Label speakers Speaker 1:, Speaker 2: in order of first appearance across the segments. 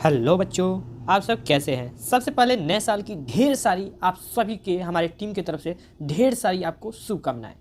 Speaker 1: Hello बच्चों, आप सब कैसे हैं। सबसे पहले नए साल की ढेर सारी आप सभी के हमारे टीम की तरफ से ढेर सारी आपको शुभकामनाएं।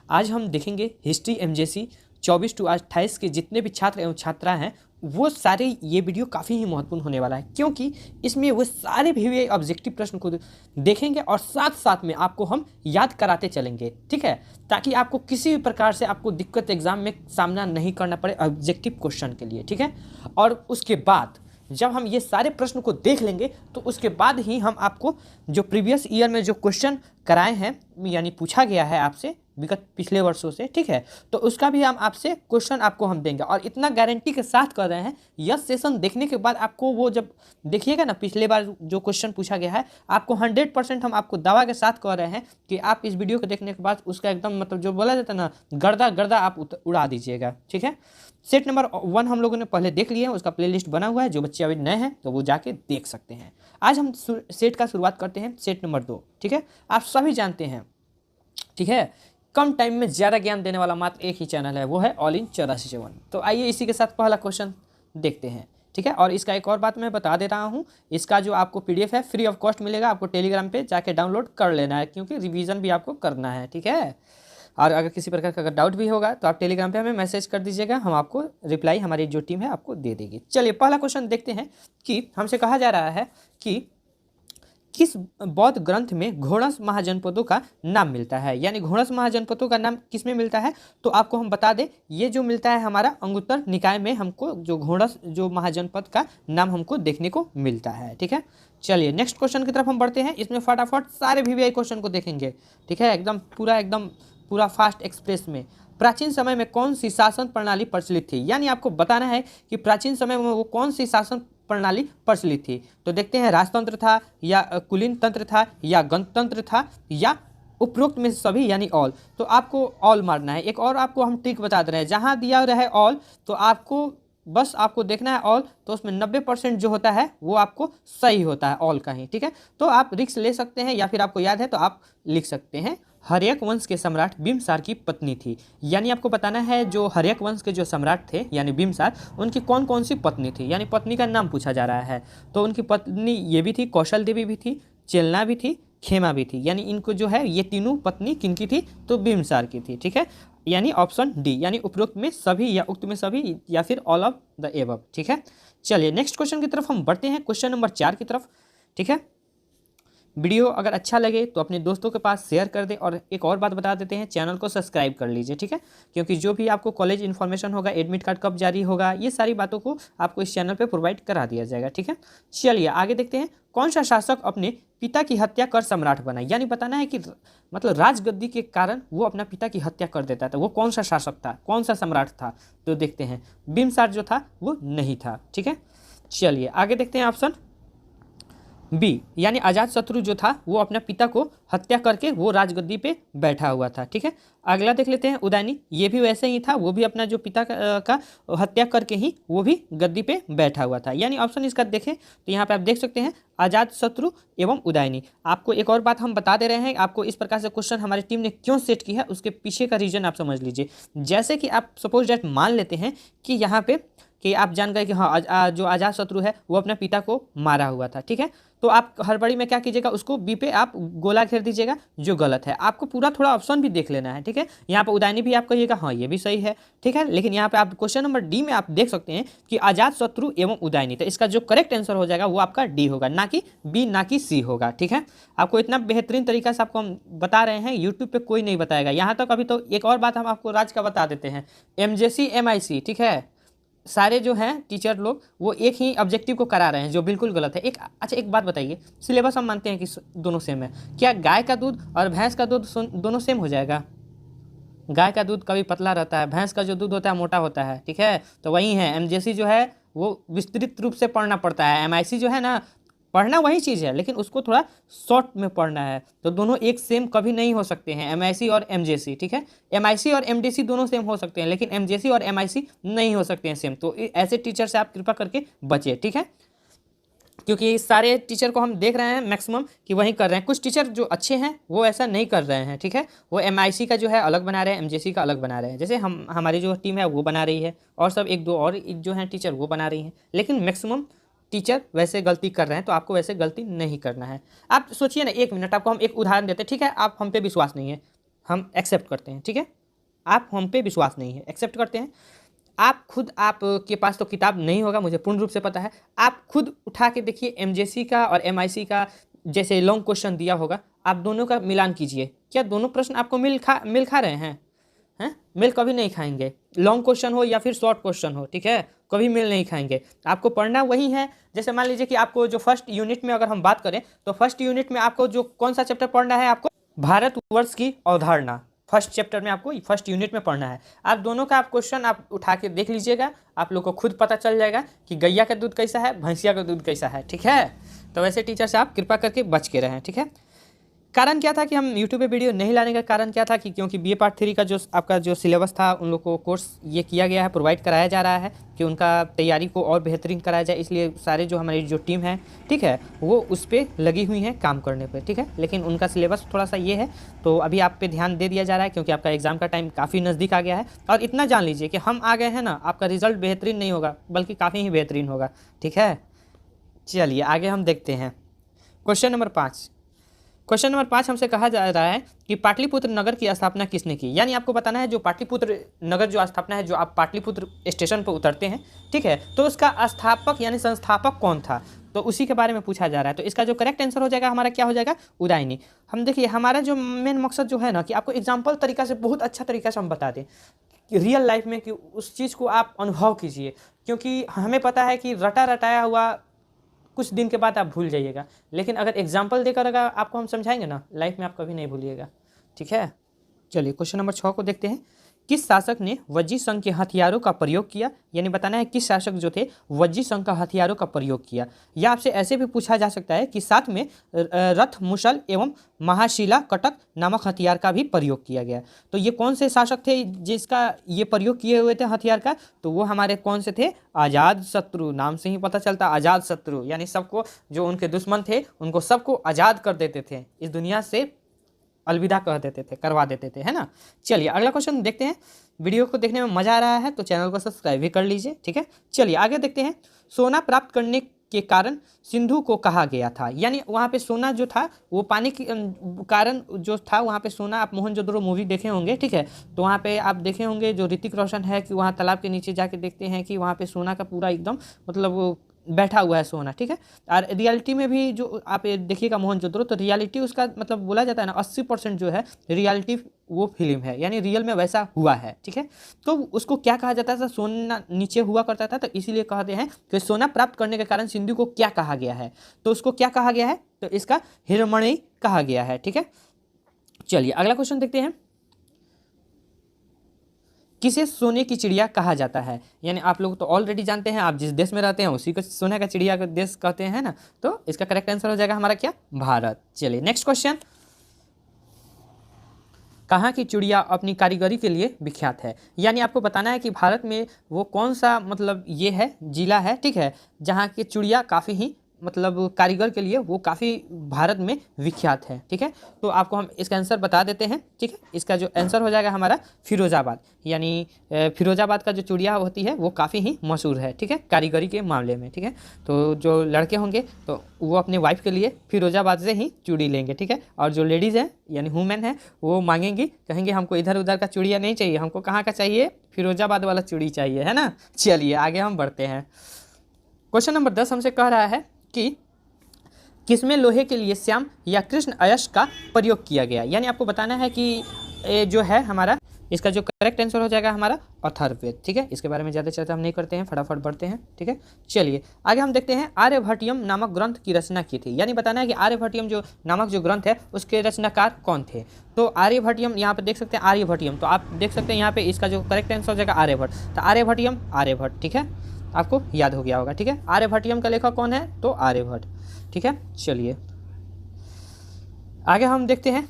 Speaker 1: आज हम देखेंगे हिस्ट्री एमजेसी 24 टू 28 के जितने भी छात्र एवं छात्रा हैं वो सारे ये वीडियो काफ़ी ही महत्वपूर्ण होने वाला है, क्योंकि इसमें वो सारे भी हुए ऑब्जेक्टिव प्रश्न को देखेंगे और साथ साथ में आपको हम याद कराते चलेंगे, ठीक है, ताकि आपको किसी भी प्रकार से आपको दिक्कत एग्जाम में सामना नहीं करना पड़े ऑब्जेक्टिव क्वेश्चन के लिए, ठीक है। और उसके बाद जब हम ये सारे प्रश्न को देख लेंगे तो उसके बाद ही हम आपको जो प्रीवियस ईयर में जो क्वेश्चन कराए हैं यानी पूछा गया है आपसे विगत पिछले वर्षों से, ठीक है, तो उसका भी हम आपसे क्वेश्चन आपको हम देंगे। और इतना गारंटी के साथ कर रहे हैं, यह सेशन देखने के बाद आपको वो जब देखिएगा ना पिछले बार जो क्वेश्चन पूछा गया है आपको 100% हम आपको दावा के साथ कह रहे हैं कि आप इस वीडियो को देखने के बाद उसका एकदम मतलब जो बोला जाता है ना गर्दा गर्दा आप उड़ा दीजिएगा, ठीक है। सेट नंबर 1 हम लोगों ने पहले देख लिया है, उसका प्लेलिस्ट बना हुआ है, जो बच्चे अभी नए हैं तो वो जाके देख सकते हैं। आज हम सेट का शुरुआत करते हैं, सेट नंबर 2, ठीक है। आप सभी जानते हैं, ठीक है, कम टाइम में ज़्यादा ज्ञान देने वाला मात्र एक ही चैनल है, वो है ऑल इन 84 तो आइए इसी के साथ पहला क्वेश्चन देखते हैं, ठीक है। और इसका एक और बात मैं बता दे रहा हूँ, इसका जो आपको PDF है फ्री ऑफ कॉस्ट मिलेगा, आपको टेलीग्राम पे जाके डाउनलोड कर लेना है, क्योंकि रिवीजन भी आपको करना है, ठीक है। और अगर किसी प्रकार का अगर डाउट भी होगा तो आप टेलीग्राम पे हमें मैसेज कर दीजिएगा, हम आपको रिप्लाई हमारी जो टीम है आपको दे देगी। चलिए पहला क्वेश्चन देखते हैं कि हमसे कहा जा रहा है कि किस बौद्ध ग्रंथ में घोड़स महाजनपदों का नाम मिलता है, यानी घोड़स महाजनपदों का नाम किस में मिलता है, तो आपको हम बता दें ये जो मिलता है हमारा अंगुत्तर निकाय में हमको जो घोड़स जो महाजनपद का नाम हमको देखने को मिलता है, ठीक है। चलिए नेक्स्ट क्वेश्चन की तरफ हम बढ़ते हैं, इसमें फटाफट सारे VVI क्वेश्चन को देखेंगे, ठीक है, एकदम पूरा फास्ट एक्सप्रेस में। प्राचीन समय में कौन सी शासन प्रणाली प्रचलित थी, यानी आपको बताना है कि प्राचीन समय में वो कौन सी शासन प्रणाली प्रचलित थी। तो देखते हैं राजतंत्र था या कुलीन तंत्र था या गणतंत्र था या उपरोक्त में सभी यानी ऑल। तो आपको ऑल मारना है। एक और आपको हम ट्रिक बता दे रहे हैं, जहाँ दिया रहे ऑल तो आपको बस आपको देखना है ऑल, तो उसमें 90% जो होता है वो आपको सही होता है ऑल का ही, ठीक है। तो आप रिस्क ले सकते हैं या फिर आपको याद है तो आप लिख सकते हैं हर्यक वंश के सम्राट बिम्बसार की पत्नी थी, यानी आपको बताना है जो हर्यक वंश के जो सम्राट थे यानी बिम्बसार उनकी कौन कौन सी पत्नी थी, यानी पत्नी का नाम पूछा जा रहा है। तो उनकी पत्नी ये भी थी, कौशल देवी भी थी, चेलना भी थी, खेमा भी थी, यानी इनको जो है ये तीनों पत्नी किनकी थी, तो बिम्बसार की थी, ठीक है। यानी ऑप्शन डी, यानी उपरोक्त में सभी या उक्त में सभी या फिर ऑल ऑफ द एबव, ठीक है। चलिए नेक्स्ट क्वेश्चन की तरफ हम बढ़ते हैं, क्वेश्चन नंबर 4 की तरफ, ठीक है। वीडियो अगर अच्छा लगे तो अपने दोस्तों के पास शेयर कर दें, और एक और बात बता देते हैं चैनल को सब्सक्राइब कर लीजिए, ठीक है, क्योंकि जो भी आपको कॉलेज इन्फॉर्मेशन होगा, एडमिट कार्ड कब जारी होगा, ये सारी बातों को आपको इस चैनल पे प्रोवाइड करा दिया जाएगा, ठीक है। चलिए आगे देखते हैं, कौन सा शासक अपने पिता की हत्या कर सम्राट बना, यानी बताना है कि मतलब राजगद्दी के कारण वो अपना पिता की हत्या कर देता था, वो कौन सा शासक था, कौन सा सम्राट था। तो देखते हैं बिम्बसार जो था वो नहीं था, ठीक है। चलिए आगे देखते हैं ऑप्शन बी, यानी अजातशत्रु जो था वो अपने पिता को हत्या करके वो राजगद्दी पे बैठा हुआ था, ठीक है। अगला देख लेते हैं उदयनी, ये भी वैसे ही था, वो भी अपना जो पिता का हत्या करके ही वो भी गद्दी पे बैठा हुआ था, यानी ऑप्शन इसका देखें तो यहाँ पे आप देख सकते हैं अजातशत्रु एवं उदयनी। आपको एक और बात हम बता दे रहे हैं, आपको इस प्रकार से क्वेश्चन हमारी टीम ने क्यों सेट किया है उसके पीछे का रीजन आप समझ लीजिए। जैसे कि आप सपोज डेट मान लेते हैं कि यहाँ पे कि आप जान गए कि हाँ जो अजातशत्रु है वो अपने पिता को मारा हुआ था, ठीक है। तो आप हड़बड़ी में क्या कीजिएगा, उसको बी पे आप गोला घेर दीजिएगा, जो गलत है। आपको पूरा थोड़ा ऑप्शन भी देख लेना है, ठीक है। यहाँ पे उदयनी भी आप कहिएगा हाँ ये भी सही है, ठीक है, लेकिन यहाँ पे आप क्वेश्चन नंबर डी में आप देख सकते हैं कि अजातशत्रु एवं उदयनी, तो इसका जो करेक्ट आंसर हो जाएगा वो आपका डी होगा, ना कि बी, ना कि सी होगा, ठीक है। आपको इतना बेहतरीन तरीका से आपको हम बता रहे हैं, यूट्यूब पे कोई नहीं बताएगा यहाँ तक। अभी तो एक और बात हम आपको राज का बता देते हैं, MJC MIC, ठीक है, सारे जो हैं टीचर लोग वो एक ही ऑब्जेक्टिव को करा रहे हैं, जो बिल्कुल गलत है। अच्छा एक बात बताइए, सिलेबस हम मानते हैं कि दोनों सेम है, क्या गाय का दूध और भैंस का दूध दोनों सेम हो जाएगा? गाय का दूध कभी पतला रहता है, भैंस का जो दूध होता है मोटा होता है, ठीक है। तो वही है, MJC जो है वो विस्तृत रूप से पढ़ना पड़ता है, MIC जो है ना पढ़ना वही चीज़ है लेकिन उसको थोड़ा शॉर्ट में पढ़ना है। तो दोनों एक सेम कभी नहीं हो सकते हैं, MIC और MJC, ठीक है। MIC और MDC दोनों सेम हो सकते हैं लेकिन MJC और MIC नहीं हो सकते हैं सेम। तो ऐसे टीचर से आप कृपा करके बचे, ठीक है, क्योंकि सारे टीचर को हम देख रहे हैं मैक्सिमम कि वही कर रहे हैं। कुछ टीचर जो अच्छे हैं वो ऐसा नहीं कर रहे हैं, ठीक है, वो MIC का जो है अलग बना रहे हैं, MJC का अलग बना रहे हैं, जैसे हमारी जो टीम है वो बना रही है, और सब एक दो और जो हैं टीचर वो बना रही हैं, लेकिन मैक्सिमम टीचर वैसे गलती कर रहे हैं तो आपको वैसे गलती नहीं करना है। आप सोचिए ना, 1 मिनट, आपको हम एक उदाहरण देते हैं, ठीक है। आप हम पे विश्वास नहीं है, हम एक्सेप्ट करते हैं, ठीक है। आप हम पे विश्वास नहीं है, एक्सेप्ट करते हैं। आप खुद, आपके पास तो किताब नहीं होगा, मुझे पूर्ण रूप से पता है। आप खुद उठा के देखिए एमजेसी का और एमआईसी का जैसे लॉन्ग क्वेश्चन दिया होगा, आप दोनों का मिलान कीजिए, क्या दोनों प्रश्न आपको मिल खा रहे हैं? हैं? मेल कभी नहीं खाएंगे, लॉन्ग क्वेश्चन हो या फिर शॉर्ट क्वेश्चन हो, ठीक है, कभी मेल नहीं खाएंगे। आपको पढ़ना वही है। जैसे मान लीजिए कि आपको जो फर्स्ट यूनिट में अगर हम बात करें तो फर्स्ट यूनिट में आपको जो कौन सा चैप्टर पढ़ना है, आपको भारतवर्ष की अवधारणा फर्स्ट चैप्टर में आपको फर्स्ट यूनिट में पढ़ना है। आप दोनों का आप क्वेश्चन आप उठा के देख लीजिएगा, आप लोग को खुद पता चल जाएगा कि गैया का दूध कैसा है, भैंसिया का दूध कैसा है, ठीक है। तो वैसे टीचर से आप कृपा करके बच के रहें, ठीक है। कारण क्या था कि हम यूट्यूब पे वीडियो नहीं लाने का कारण क्या था कि क्योंकि बीए पार्ट 3 का जो आपका जो सिलेबस था, उन लोग को कोर्स ये किया गया है, प्रोवाइड कराया जा रहा है कि उनका तैयारी को और बेहतरीन कराया जाए, इसलिए सारे जो हमारी जो टीम है, ठीक है, वो उस पर लगी हुई है काम करने पे, ठीक है। लेकिन उनका सिलेबस थोड़ा सा ये है, तो अभी आप पे ध्यान दे दिया जा रहा है क्योंकि आपका एग्ज़ाम का टाइम काफ़ी नज़दीक आ गया है। और इतना जान लीजिए कि हम आ गए हैं ना, आपका रिजल्ट बेहतरीन नहीं होगा बल्कि काफ़ी ही बेहतरीन होगा, ठीक है। चलिए आगे हम देखते हैं क्वेश्चन नंबर 5। क्वेश्चन नंबर 5 हमसे कहा जा रहा है कि पाटलिपुत्र नगर की स्थापना किसने की। यानी आपको बताना है जो पाटलिपुत्र नगर जो स्थापना है, जो आप पाटलिपुत्र स्टेशन पर उतरते हैं, ठीक है, तो उसका स्थापक यानी संस्थापक कौन था, तो उसी के बारे में पूछा जा रहा है। तो इसका जो करेक्ट आंसर हो जाएगा हमारा क्या हो जाएगा, उदयनी। हम देखिए हमारा जो मेन मकसद जो है ना कि आपको एग्जाम्पल तरीका से, बहुत अच्छा तरीका से हम बता दें रियल लाइफ में कि उस चीज़ को आप अनुभव कीजिए, क्योंकि हमें पता है कि रटा रटाया हुआ कुछ दिन के बाद आप भूल जाइएगा, लेकिन अगर एग्जाम्पल देकर अगर आपको हम समझाएंगे ना, लाइफ में आप कभी नहीं भूलिएगा, ठीक है। चलिए क्वेश्चन नंबर 6 को देखते हैं। किस शासक ने वज्जी संघ के हथियारों का प्रयोग किया। यानी बताना है किस शासक जो थे वज्जी संघ का हथियारों का प्रयोग किया। या आपसे ऐसे भी पूछा जा सकता है कि साथ में रथ, मुसल एवं महाशिला कटक नामक हथियार का भी प्रयोग किया गया। तो ये कौन से शासक थे जिसका ये प्रयोग किए हुए थे हथियार का, तो वो हमारे कौन से थे, आज़ाद शत्रु। नाम से ही पता चलता आज़ाद शत्रु, यानी सबको जो उनके दुश्मन थे उनको सबको आज़ाद कर देते थे, इस दुनिया से अलविदा कह देते थे, करवा देते थे, है ना। चलिए अगला क्वेश्चन देखते हैं। वीडियो को देखने में मज़ा आ रहा है तो चैनल को सब्सक्राइब भी कर लीजिए, ठीक है। चलिए आगे देखते हैं। सोना प्राप्त करने के कारण सिंधु को कहा गया था। यानी वहाँ पे सोना जो था वो पाने के कारण जो था, वहाँ पे सोना, आप मोहनजोदड़ो मूवी देखे होंगे, ठीक है, तो वहाँ पे आप देखे होंगे जो ऋतिक रोशन है कि वहाँ तालाब के नीचे जाके देखते हैं कि वहाँ पे सोना का पूरा एकदम मतलब वो बैठा हुआ है सोना, ठीक है। और रियलिटी में भी जो आप देखिएगा मोहनजोदड़ो, तो रियलिटी उसका मतलब बोला जाता है ना 80% जो है रियलिटी वो फिल्म है, यानी रियल में वैसा हुआ है, ठीक है। तो उसको क्या कहा जाता था, सोना नीचे हुआ करता था, तो इसीलिए कहते हैं कि सोना प्राप्त करने के कारण सिंधु को क्या कहा गया है, तो उसको क्या कहा गया है, तो इसका हिरमणि कहा गया है, ठीक है। चलिए अगला क्वेश्चन देखते हैं। किसे सोने की चिड़िया कहा जाता है। यानी आप लोग तो ऑलरेडी जानते हैं, आप जिस देश में रहते हैं उसी को सोने का चिड़िया का देश कहते हैं ना, तो इसका करेक्ट आंसर हो जाएगा हमारा क्या, भारत। चलिए नेक्स्ट क्वेश्चन। कहाँ की चिड़िया अपनी कारीगरी के लिए विख्यात है। यानी आपको बताना है कि भारत में वो कौन सा मतलब ये है जिला है, ठीक है, जहाँ की चिड़िया काफ़ी ही मतलब कारीगर के लिए वो काफ़ी भारत में विख्यात है, ठीक है। तो आपको हम इसका आंसर बता देते हैं, ठीक है। इसका जो आंसर हो जाएगा हमारा फिरोजाबाद। यानी फिरोजाबाद का जो चूड़िया होती है वो काफ़ी ही मशहूर है, ठीक है, कारीगरी के मामले में, ठीक है। तो जो लड़के होंगे तो वो अपने वाइफ के लिए फिरोजाबाद से ही चूड़ी लेंगे, ठीक है। और जो लेडीज़ हैं यानी वुमेन है वो मांगेंगी, कहेंगे हमको इधर उधर का चूड़िया नहीं चाहिए, हमको कहाँ का चाहिए, फिरोजाबाद वाला चूड़ी चाहिए, है ना। चलिए आगे हम बढ़ते हैं। क्वेश्चन नंबर 10 हमसे कह रहा है कि किसमें लोहे के लिए श्याम या कृष्ण अयस्क का प्रयोग किया गया। यानी आपको बताना है कि जो है हमारा इसका जो करेक्ट आंसर हो जाएगा हमारा अथर्ववेद, ठीक है। इसके बारे में ज़्यादा चर्चा हम नहीं करते हैं, फटाफट बढ़ते हैं, ठीक है। चलिए आगे हम देखते हैं। आर्यभट्टियम नामक ग्रंथ की रचना की थी। यानी बताना है कि आर्यभट्टियम जो नामक जो ग्रंथ है उसके रचनाकार कौन थे। तो आर्यभट्टियम यहाँ पे देख सकते हैं, आर्यभट्टियम, तो आप देख सकते हैं यहाँ पे इसका जो करेक्ट आंसर हो जाएगा आर्यभट्ट। तो आर्यभट्टियम आर्यभट्ट, ठीक है, आपको याद हो गया होगा, ठीक है। आर्यभट्टियम का लेखक कौन है, तो आर्यभट्ट, ठीक है। चलिए आगे हम देखते हैं।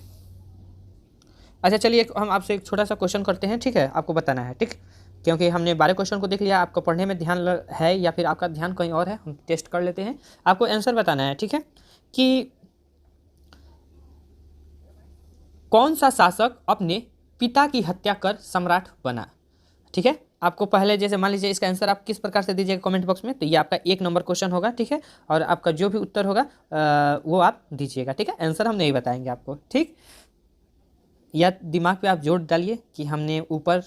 Speaker 1: अच्छा चलिए हम आपसे एक छोटा सा क्वेश्चन करते हैं, ठीक है, आपको बताना है, ठीक, क्योंकि हमने 12 क्वेश्चन को देख लिया, आपको पढ़ने में ध्यान है या फिर आपका ध्यान कहीं और है, हम टेस्ट कर लेते हैं। आपको आंसर बताना है, ठीक है, कि कौन सा शासक अपने पिता की हत्या कर सम्राट बना, ठीक है। आपको पहले जैसे मान लीजिए इसका आंसर आप किस प्रकार से दीजिएगा कमेंट बॉक्स में, तो ये आपका 1 नंबर क्वेश्चन होगा, ठीक है। और आपका जो भी उत्तर होगा वो आप दीजिएगा, ठीक है। आंसर हम नहीं बताएंगे आपको, ठीक। या दिमाग पे आप जोर डालिए कि हमने ऊपर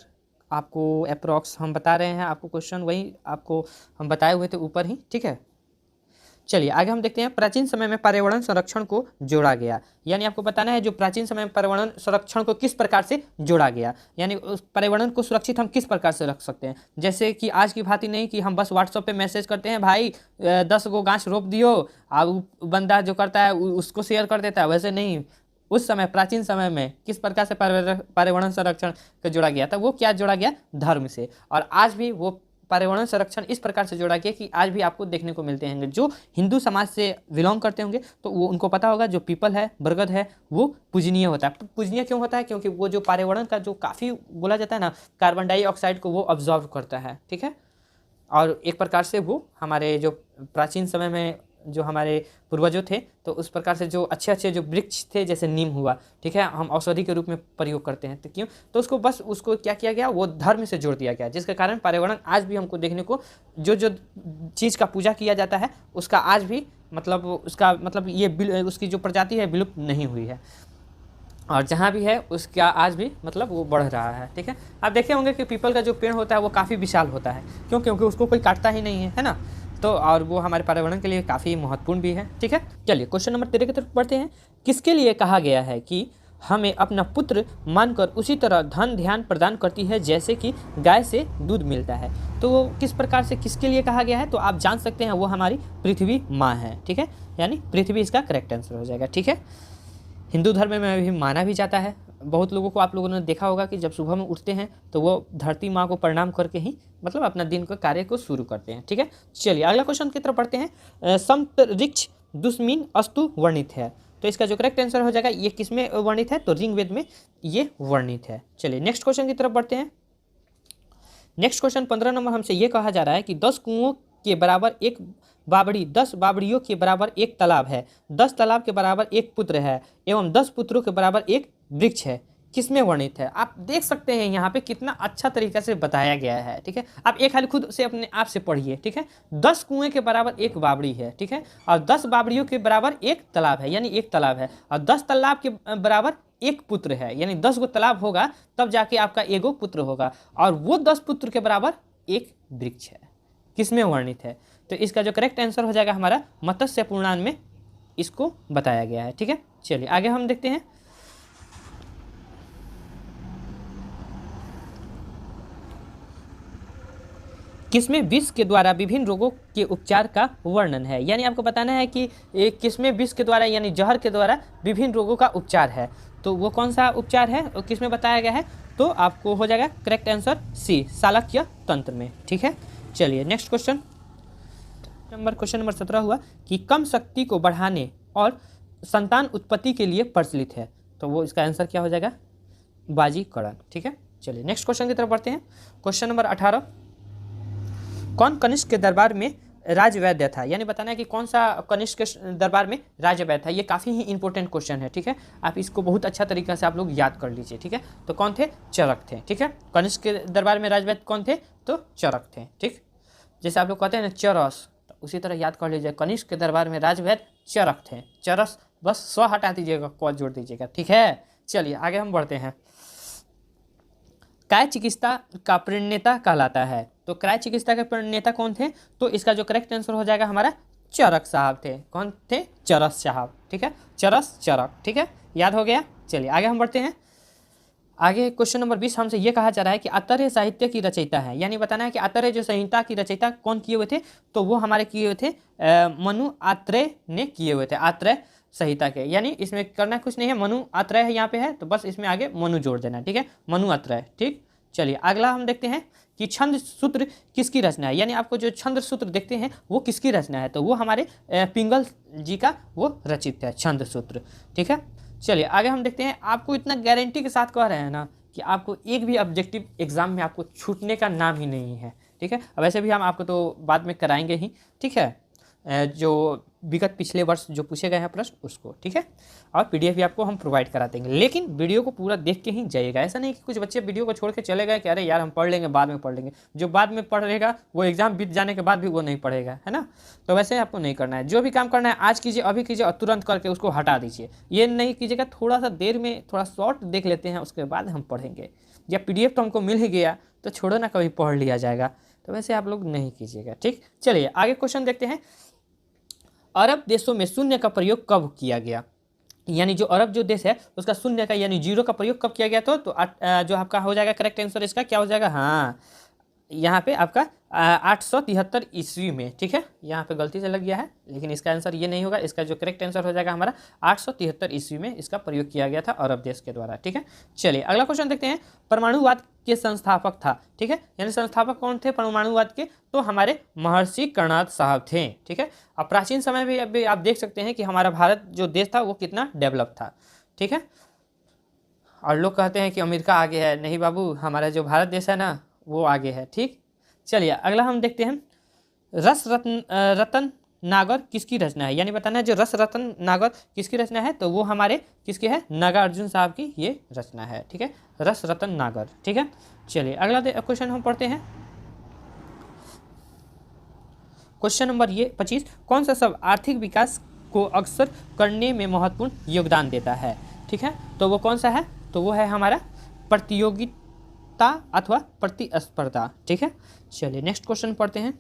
Speaker 1: आपको अप्रॉक्स हम बता रहे हैं, आपको क्वेश्चन वही आपको हम बताए हुए थे ऊपर ही, ठीक है। चलिए आगे हम देखते हैं, प्राचीन समय में पर्यावरण संरक्षण को जोड़ा गया। यानी आपको बताना है जो प्राचीन समय में पर्यावरण संरक्षण को किस प्रकार से जोड़ा गया, यानी उस पर्यावरण को सुरक्षित हम किस प्रकार से रख सकते हैं। जैसे कि आज की भांति नहीं कि हम बस व्हाट्सएप पे मैसेज करते हैं भाई 10 गो गाछ रोप दियो, अब बंदा जो करता है उसको शेयर कर देता है, वैसे नहीं। उस समय प्राचीन समय में किस प्रकार से पर्यावरण संरक्षण को जोड़ा गया था, वो क्या जोड़ा गया, धर्म से। और आज भी वो पर्यावरण संरक्षण इस प्रकार से जोड़ा गया कि आज भी आपको देखने को मिलते हैं। जो हिंदू समाज से बिलोंग करते होंगे तो वो उनको पता होगा जो पीपल है, बरगद है, वो पूजनीय होता है। पूजनीय क्यों होता है, क्योंकि वो जो पर्यावरण का जो काफ़ी बोला जाता है ना, कार्बन डाइऑक्साइड को वो ऑब्जॉर्व करता है, ठीक है। और एक प्रकार से वो हमारे जो प्राचीन समय में जो हमारे पूर्वजों थे, तो उस प्रकार से जो अच्छे अच्छे जो वृक्ष थे, जैसे नीम हुआ, ठीक है, हम औषधि के रूप में प्रयोग करते हैं। तो क्यों, तो उसको बस उसको क्या किया गया, वो धर्म से जोड़ दिया गया, जिसके कारण पर्यावरण आज भी हमको देखने को जो जो चीज़ का पूजा किया जाता है उसका आज भी मतलब उसका मतलब ये उसकी जो प्रजाति है विलुप्त नहीं हुई है, और जहाँ भी है उसका आज भी मतलब वो बढ़ रहा है, ठीक है। आप देखे होंगे कि पीपल का जो पेड़ होता है वो काफ़ी विशाल होता है, क्यों, क्योंकि उसको कोई काटता ही नहीं है ना। तो और वो हमारे पर्यावरण के लिए काफ़ी महत्वपूर्ण भी है, ठीक है। चलिए क्वेश्चन नंबर 13 की तरफ बढ़ते हैं। किसके लिए कहा गया है कि हमें अपना पुत्र मानकर उसी तरह धन ध्यान प्रदान करती है जैसे कि गाय से दूध मिलता है। तो वो किस प्रकार से किसके लिए कहा गया है, तो आप जान सकते हैं वो हमारी पृथ्वी माँ है, ठीक है। यानी पृथ्वी इसका करेक्ट आंसर हो जाएगा, ठीक है। हिंदू धर्म में भी माना भी जाता है। बहुत लोगों को आप लोगों ने देखा होगा कि जब सुबह में उठते हैं तो वो धरती माँ को प्रणाम करके ही मतलब अपना दिन का कार्य को शुरू करते हैं, ठीक है। चलिए अगला क्वेश्चन की तरफ पढ़ते हैं। समतरिक्ष दुस्मीन अस्तु वर्णित है, तो इसका जो करेक्ट आंसर हो जाएगा ये किस में वर्णित है, तो ऋग्वेद में ये वर्णित है। चलिए नेक्स्ट क्वेश्चन की तरफ बढ़ते हैं। नेक्स्ट क्वेश्चन 15 नंबर हमसे ये कहा जा रहा है कि 10 कुओं के बराबर एक बावड़ी, 10 बावड़ियों के बराबर एक तालाब है, 10 तालाब के बराबर एक पुत्र है एवं 10 पुत्रों के बराबर एक वृक्ष है, किसमें वर्णित है। आप देख सकते हैं यहाँ पे कितना अच्छा तरीका से बताया गया है, ठीक है। आप एक हाल खुद से अपने आप से पढ़िए, ठीक है। 10 कुएं के बराबर एक बावड़ी है, ठीक है, और 10 बावड़ियों के बराबर एक तालाब है, यानी एक तालाब है, और 10 तालाब के बराबर एक पुत्र है, यानी 10 गो तालाब होगा तब जाके आपका एगो पुत्र होगा, और वो 10 पुत्र के बराबर एक वृक्ष है, किसमें वर्णित है। तो इसका जो करेक्ट आंसर हो जाएगा हमारा मत्स्य पुराण में इसको बताया गया है, ठीक है। चलिए आगे हम देखते हैं। किसमें विष के द्वारा विभिन्न रोगों के उपचार का वर्णन है, यानी आपको बताना है कि किसमें विष के द्वारा यानी जहर के द्वारा विभिन्न रोगों का उपचार है, तो वो कौन सा उपचार है और किसमें बताया गया है, तो आपको हो जाएगा करेक्ट आंसर सी, शालक्य तंत्र में, ठीक है। चलिए नेक्स्ट क्वेश्चन नंबर 17 हुआ कि कम शक्ति को बढ़ाने और संतान उत्पत्ति के लिए प्रचलित है, तो वो इसका आंसर क्या हो जाएगा, बाजीकरण, ठीक है। चलिए नेक्स्ट क्वेश्चन की तरफ बढ़ते हैं। क्वेश्चन नंबर 18, कौन कनिष्क के दरबार में राजवैद्य था, यानी बताना है कि कौन सा कनिष्क के दरबार में राजवैद्य था। ये काफ़ी ही इंपॉर्टेंट क्वेश्चन है, ठीक है। आप इसको बहुत अच्छा तरीका से आप लोग याद कर लीजिए, ठीक है। तो कौन थे, चरक थे, ठीक है। कनिष्क के दरबार में राजवैद्य कौन थे, तो चरक थे, ठीक। जैसे आप लोग कहते हैं ना चरस, तो उसी तरह याद कर लीजिए, कनिष्क के दरबार में राजवैद्य चरक थे। चरस बस स्व हटा दीजिएगा, क जोड़ दीजिएगा, ठीक है। चलिए आगे हम बढ़ते हैं। काय चिकित्सा का प्रणेता कहलाता है, तो काय चिकित्सा के प्रणेता कौन थे, तो इसका जो करेक्ट आंसर हो जाएगा हमारा चरक साहब थे। कौन थे, चरस साहब, ठीक है, चरस चरक, ठीक है, याद हो गया। चलिए आगे हम बढ़ते हैं। आगे क्वेश्चन नंबर 20 हमसे ये कहा जा रहा है कि आत्रेय साहित्य की रचयिता है, यानी बताना है कि आत्रेय जो संहिता की रचयिता कौन किए हुए थे, तो वो हमारे किए हुए थे मनु आत्रेय ने किए हुए थे, आत्रेय संहिता के। यानी इसमें करना कुछ नहीं है, मनु आत्रेय है यहाँ पे है, तो बस इसमें आगे मनु जोड़ देना, ठीक है, मनु आत्रेय, ठीक। चलिए अगला हम देखते हैं कि छंद सूत्र किसकी रचना है, यानी आपको जो छंद सूत्र देखते हैं वो किसकी रचना है, तो वो हमारे पिंगल जी का वो रचित है छंद सूत्र, ठीक है। चलिए आगे हम देखते हैं। आपको इतना गारंटी के साथ कह रहे हैं ना कि आपको एक भी ऑब्जेक्टिव एग्जाम में आपको छूटने का नाम ही नहीं है, ठीक है। वैसे भी हम आपको तो बाद में कराएंगे ही, ठीक है। जो विगत पिछले वर्ष जो पूछे गए हैं प्रश्न उसको, ठीक है। और पीडीएफ भी आपको हम प्रोवाइड करा देंगे, लेकिन वीडियो को पूरा देख के ही जाइएगा। ऐसा नहीं कि कुछ बच्चे वीडियो को छोड़ के चले गए कि अरे यार हम पढ़ लेंगे बाद में पढ़ लेंगे। जो बाद में पढ़ेगा वो एग्जाम बीत जाने के बाद भी वो नहीं पढ़ेगा, है ना। तो वैसे आपको नहीं करना है। जो भी काम करना है आज कीजिए, अभी कीजिए और तुरंत करके उसको हटा दीजिए। ये नहीं कीजिएगा थोड़ा सा देर में थोड़ा शॉर्ट देख लेते हैं उसके बाद हम पढ़ेंगे, या पीडीएफ तो हमको मिल ही गया तो छोड़ो ना कभी पढ़ लिया जाएगा। तो वैसे आप लोग नहीं कीजिएगा, ठीक। चलिए आगे क्वेश्चन देखते हैं। अरब देशों में शून्य का प्रयोग कब किया गया? यानी जो अरब जो देश है उसका शून्य का यानी जीरो का प्रयोग कब किया गया? तो जो आपका हो जाएगा करेक्ट आंसर इसका क्या हो जाएगा? हाँ, यहाँ पे आपका 873 ईस्वी में, ठीक है। यहाँ पे गलती से लग गया है, लेकिन इसका आंसर ये नहीं होगा। इसका जो करेक्ट आंसर हो जाएगा हमारा 873 ईस्वी में इसका प्रयोग किया गया था अरब देश के द्वारा, ठीक है। चलिए अगला क्वेश्चन देखते हैं। परमाणुवाद के संस्थापक था, ठीक है। यानी संस्थापक कौन थे परमाणुवाद के? तो हमारे महर्षि कर्णाद साहब थे, ठीक है। अब प्राचीन समय में अभी आप देख सकते हैं कि हमारा भारत जो देश था वो कितना डेवलप था, ठीक है। और लोग कहते हैं कि अमेरिका आगे है, नहीं बाबू, हमारा जो भारत देश है ना वो आगे है, ठीक। चलिए अगला हम देखते हैं। रस रतन नागर किसकी रचना है? यानी बताना है जो रस रतन नागर किसकी रचना है? तो वो हमारे किसके है? नागार्जुन साहब की ये रचना है, ठीक है। रस रतन नागर, ठीक है। चलिए अगला क्वेश्चन हम पढ़ते हैं। क्वेश्चन नंबर ये 25। कौन सा सब आर्थिक विकास को अक्सर करने में महत्वपूर्ण योगदान देता है? ठीक है, तो वो कौन सा है? तो वो है हमारा प्रतियोगिता अथवा प्रतिस्पर्धा, ठीक है। चलिए नेक्स्ट क्वेश्चन पढ़ते हैं।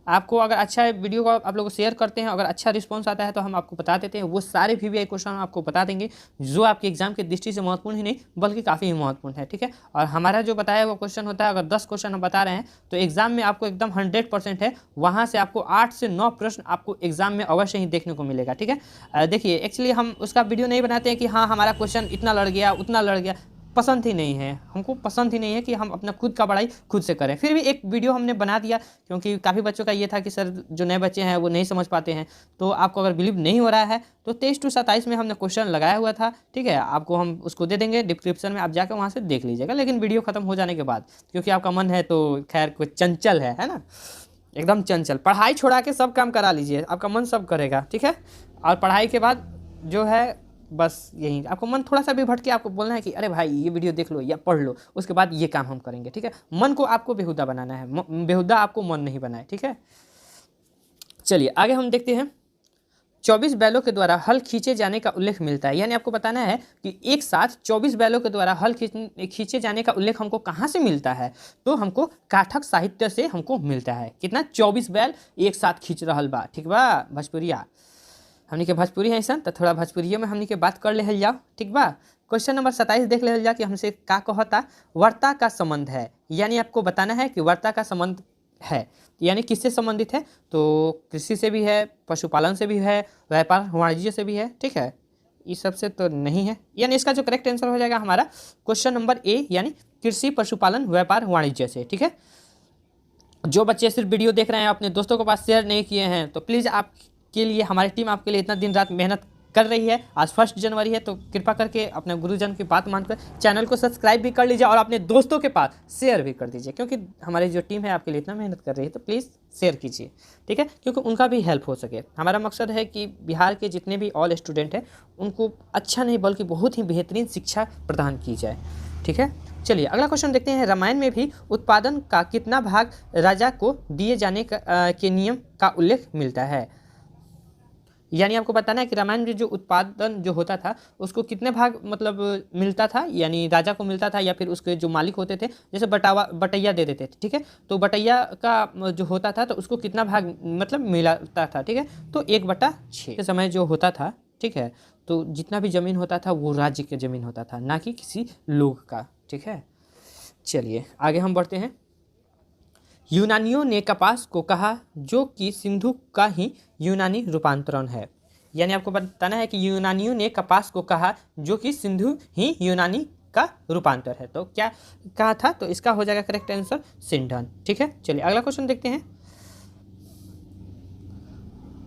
Speaker 1: आपको अगर अच्छा वीडियो को आप लोग शेयर करते हैं, अगर अच्छा रिस्पांस आता है तो हम आपको बता देते हैं। वो सारे वीवीआई क्वेश्चन हम आपको बता देंगे जो आपके एग्जाम की दृष्टि से महत्वपूर्ण ही नहीं बल्कि काफ़ी ही महत्वपूर्ण है, ठीक है। और हमारा जो बताया वो क्वेश्चन होता है, अगर 10 क्वेश्चन हम बता रहे हैं तो एग्जाम में आपको एकदम 100% है, वहाँ से आपको 8 से 9 प्रश्न आपको एग्जाम में अवश्य ही देखने को मिलेगा, ठीक है। देखिए एक्चुअली हम उसका वीडियो नहीं बनाते हैं कि हाँ हमारा क्वेश्चन इतना लड़ गया उतना लड़ गया, पसंद ही नहीं है हमको, पसंद ही नहीं है कि हम अपना खुद का पढ़ाई खुद से करें। फिर भी एक वीडियो हमने बना दिया क्योंकि काफ़ी बच्चों का ये था कि सर जो नए बच्चे हैं वो नहीं समझ पाते हैं। तो आपको अगर बिलीव नहीं हो रहा है तो 23 से 27 में हमने क्वेश्चन लगाया हुआ था, ठीक है। आपको हम उसको दे देंगे डिस्क्रिप्शन में, आप जाकर वहाँ से देख लीजिएगा, लेकिन वीडियो खत्म हो जाने के बाद, क्योंकि आपका मन है तो खैर कोई चंचल है ना, एकदम चंचल। पढ़ाई छोड़ा के सब काम करा लीजिए, आपका मन सब करेगा, ठीक है। और पढ़ाई के बाद जो है बस यही, आपको मन थोड़ा सा भी भटके आपको बोलना है कि अरे भाई ये वीडियो देख लो या पढ़ लो, उसके बाद ये काम हम करेंगे, ठीक है। मन को आपको बेहुदा बनाना है, बेहुदा आपको मन नहीं बनाए, ठीक है। चलिए आगे हम देखते हैं। 24 बैलों के द्वारा हल खींचे जाने का उल्लेख मिलता है। यानी आपको बताना है कि एक साथ 24 बैलों के द्वारा हल खींचे जाने का उल्लेख हमको कहाँ से मिलता है? तो हमको काठक साहित्य से हमको मिलता है। कितना? 24 बैल एक साथ खींच रहल बा, ठीक बा भोजपुरिया, हमनी के भोजपुरी है ऐसा, तो थोड़ा भोजपुरियों में हमनी के बात कर ले जाओ, ठीक बा। क्वेश्चन नंबर 27 देख ले जाओ कि हमसे का कहता वर्ता का संबंध है। यानी आपको बताना है कि वर्ता का संबंध है यानी किससे संबंधित है? तो कृषि से भी है, पशुपालन से भी है, व्यापार वाणिज्य से भी है, ठीक है। इस सब से तो नहीं है, यानी इसका जो करेक्ट आंसर हो जाएगा हमारा क्वेश्चन नंबर ए, यानी कृषि पशुपालन व्यापार वाणिज्य से, ठीक है। जो बच्चे सिर्फ वीडियो देख रहे हैं अपने दोस्तों के पास शेयर नहीं किए हैं तो प्लीज़ आप के लिए हमारी टीम आपके लिए इतना दिन रात मेहनत कर रही है। आज 1 जनवरी है तो कृपा करके अपने गुरुजन की बात मानकर चैनल को सब्सक्राइब भी कर लीजिए और अपने दोस्तों के पास शेयर भी कर दीजिए, क्योंकि हमारी जो टीम है आपके लिए इतना मेहनत कर रही है, तो प्लीज़ शेयर कीजिए, ठीक है, क्योंकि उनका भी हेल्प हो सके। हमारा मकसद है कि बिहार के जितने भी ऑल स्टूडेंट हैं उनको अच्छा नहीं बल्कि बहुत ही बेहतरीन शिक्षा प्रदान की जाए, ठीक है। चलिए अगला क्वेश्चन देखते हैं। रामायण में भी उत्पादन का कितना भाग राजा को दिए जाने के नियम का उल्लेख मिलता है? यानी आपको बताना है कि रामायण में जो उत्पादन जो होता था उसको कितने भाग मतलब मिलता था, यानी राजा को मिलता था या फिर उसके जो मालिक होते थे, जैसे बटैया दे देते थे, ठीक है। तो बटैया का जो होता था तो उसको कितना भाग मतलब मिलता था, ठीक है। तो 1/6 के समय जो होता था, ठीक है। तो जितना भी ज़मीन होता था वो राज्य की ज़मीन होता था, ना कि किसी लोग का, ठीक है। चलिए आगे हम बढ़ते हैं। यूनानियों ने कपास को कहा जो कि सिंधु का ही यूनानी रूपांतरण है। यानी आपको बताना है कि यूनानियों ने कपास को कहा जो कि सिंधु ही यूनानी का रूपांतर है। तो क्या कहा था? तो इसका हो जाएगा करेक्ट आंसर सिंधन, ठीक है। चलिए अगला क्वेश्चन देखते हैं।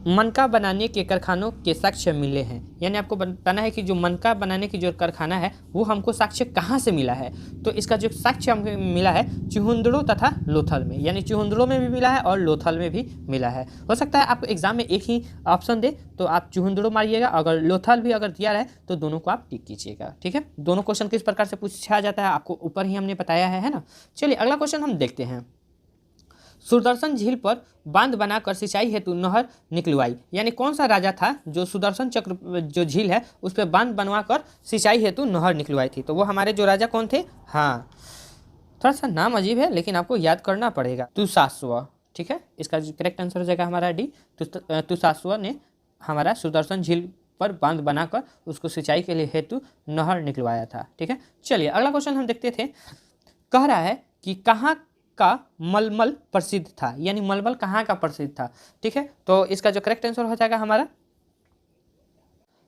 Speaker 1: मनका बनाने के कारखानों के साक्ष्य मिले हैं। यानी आपको बताना है कि जो मनका बनाने की जो कारखाना है वो हमको साक्ष्य कहाँ से मिला है। तो इसका जो साक्ष्य हमको मिला है चुहंदड़ो तथा लोथल में, यानी चुहंदड़ो में भी मिला है और लोथल में भी मिला है। हो सकता है आपको एग्जाम में एक ही ऑप्शन दे तो आप चुहंदड़ो मारिएगा, अगर लोथल भी अगर दिया रहे तो दोनों को आप टिक कीजिएगा। ठीक है, दोनों क्वेश्चन किस प्रकार से पूछा जाता है आपको ऊपर ही हमने बताया है ना। चलिए अगला क्वेश्चन हम देखते हैं। सुदर्शन झील पर बांध बनाकर सिंचाई हेतु नहर निकलवाई। यानी कौन सा राजा था जो सुदर्शन चक्र जो झील है उस पर बांध बनवाकर सिंचाई हेतु नहर निकलवाई थी। तो वो हमारे जो राजा कौन थे, हाँ थोड़ा सा नाम अजीब है लेकिन आपको याद करना पड़ेगा, तुसाश्व। ठीक है, इसका जो करेक्ट आंसर हो जाएगा हमारा डी, तुसाश्व ने हमारा सुदर्शन झील पर बांध बनाकर उसको सिंचाई के लिए हेतु नहर निकलवाया था। ठीक है, चलिए अगला क्वेश्चन हम देखते थे। कह रहा है कि कहाँ का मलमल प्रसिद्ध था, यानी मलमल कहाँ का प्रसिद्ध था। ठीक है, तो इसका जो करेक्ट आंसर हो जाएगा हमारा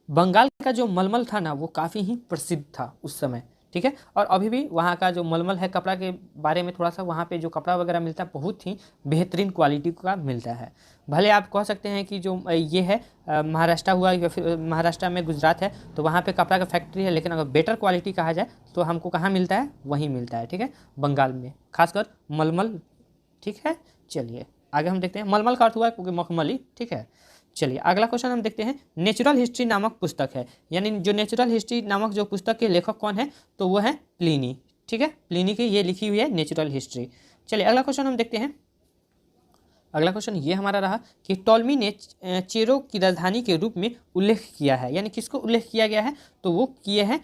Speaker 1: बंगाल का जो मलमल था ना वो काफ़ी ही प्रसिद्ध था उस समय। ठीक है, और अभी भी वहाँ का जो मलमल है कपड़ा के बारे में थोड़ा सा, वहाँ पे जो कपड़ा वगैरह मिलता है बहुत ही बेहतरीन क्वालिटी का मिलता है। भले आप कह सकते हैं कि जो ये है महाराष्ट्र हुआ या फिर महाराष्ट्र में गुजरात है तो वहाँ पे कपड़ा का फैक्ट्री है, लेकिन अगर बेटर क्वालिटी कहा जाए तो हमको कहाँ मिलता है, वहीं मिलता है। ठीक है, बंगाल में खासकर मलमल। ठीक है, चलिए आगे हम देखते हैं। मलमल का अर्थ हुआ है क्योंकि मखमली। ठीक है, चलिए अगला क्वेश्चन हम देखते हैं। नेचुरल हिस्ट्री नामक पुस्तक है, यानी जो नेचुरल हिस्ट्री नामक जो पुस्तक के लेखक कौन है, तो वो है प्लिनी। ठीक है, प्लिनी की ये लिखी हुई है नेचुरल हिस्ट्री। चलिए अगला क्वेश्चन हम देखते हैं। अगला क्वेश्चन ये हमारा रहा कि टॉलमी ने चेरो की राजधानी के रूप में उल्लेख किया है, यानी किसको उल्लेख किया गया है, तो वो किए हैं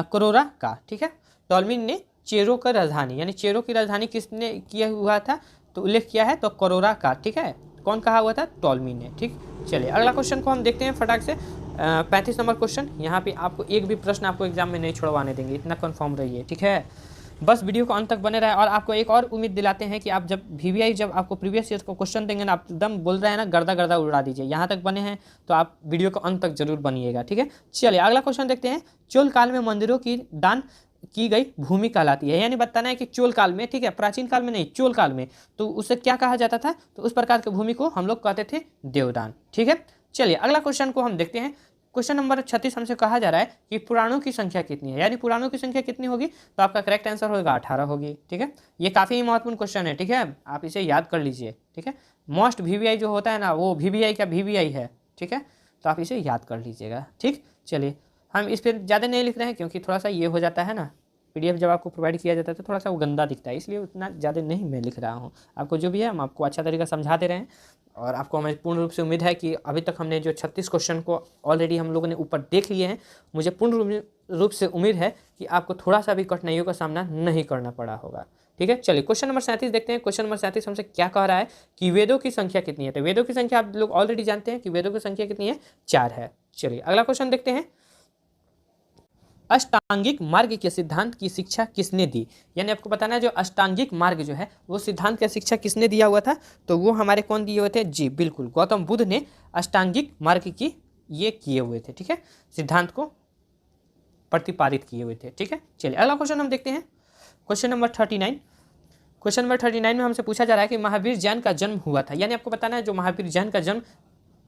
Speaker 1: करोरा का। ठीक है, टॉलमी ने चेरो का राजधानी, यानी चेरो की राजधानी किसने किया हुआ था, तो उल्लेख किया है तो करोरा का। ठीक है, कौन कहा हुआ था, टॉलमी ने। ठीक, चलिए अगला क्वेश्चन को हम देखते हैं फटाक से। 35 नंबर क्वेश्चन। यहाँ पे आपको एक भी प्रश्न आपको एग्जाम में नहीं छोड़वाने देंगे, इतना कन्फर्म रहिए। ठीक है, बस वीडियो को अंत तक बने रहे। और आपको एक और उम्मीद दिलाते हैं कि आप जब VVI जब आपको प्रीवियस ईयर को क्वेश्चन देंगे ना, आप एकदम बोल रहे हैं ना गर्दा गर्दा उड़ा दीजिए। यहाँ तक बने हैं तो आप वीडियो को अंत तक जरूर बनिएगा। ठीक है, चलिए अगला क्वेश्चन देखते हैं। चोल काल में मंदिरों की दान की गई भूमि कहलाती है, यानी बताना है कि चोल काल में, ठीक है प्राचीन काल में नहीं, चोल काल में, तो उसे क्या कहा जाता था, तो उस प्रकार की भूमि को हम लोग कहते थे देवदान। ठीक है, चलिए अगला क्वेश्चन को हम देखते हैं। क्वेश्चन नंबर 36 हमसे कहा जा रहा है कि पुराणों की संख्या कितनी है, यानी पुराणों की संख्या कितनी होगी, तो आपका करेक्ट आंसर होगा 18 होगी। ठीक है, ये काफ़ी महत्वपूर्ण क्वेश्चन है। ठीक है, आप इसे याद कर लीजिए। ठीक है, मोस्ट VVI जो होता है ना वो VVI का VVI है। ठीक है, तो आप इसे याद कर लीजिएगा। ठीक, चलिए हम इस पर ज़्यादा नहीं लिख रहे हैं क्योंकि थोड़ा सा ये हो जाता है ना, PDF जब आपको प्रोवाइड किया जाता है तो थोड़ा सा वो गंदा दिखता है, इसलिए उतना ज़्यादा नहीं मैं लिख रहा हूँ। आपको जो भी है हम आपको अच्छा तरीका समझा दे रहे हैं। और आपको हमें पूर्ण रूप से उम्मीद है कि अभी तक हमने जो 36 क्वेश्चन को ऑलरेडी हम लोगों ने ऊपर देख लिए हैं, मुझे पूर्ण रूप से उम्मीद है कि आपको थोड़ा सा भी कठिनाइयों का सामना नहीं करना पड़ा होगा। ठीक है, चलिए क्वेश्चन नंबर 37 देखते हैं। क्वेश्चन नंबर 37 हमसे क्या कह रहा है कि वेदों की संख्या कितनी है। तो वेदों की संख्या आप लोग ऑलरेडी जानते हैं कि वेदों की संख्या कितनी है, 4 है। चलिए अगला क्वेश्चन देखते हैं। अष्टांगिक मार्ग के सिद्धांत की शिक्षा किसने दी, यानी आपको बताना है जो अष्टांगिक मार्ग जो है वो सिद्धांत का शिक्षा किसने दिया हुआ था, तो वो हमारे कौन दिए हुए थे, जी बिल्कुल गौतम बुद्ध ने अष्टांगिक मार्ग की ये किए हुए थे। ठीक है, सिद्धांत को प्रतिपादित किए हुए थे। ठीक है, चलिए अगला क्वेश्चन हम देखते हैं। Question number 39। क्वेश्चन नंबर 39 में हमसे पूछा जा रहा है कि महावीर जैन का जन्म हुआ था, यानी आपको बताना है जो महावीर जैन का जन्म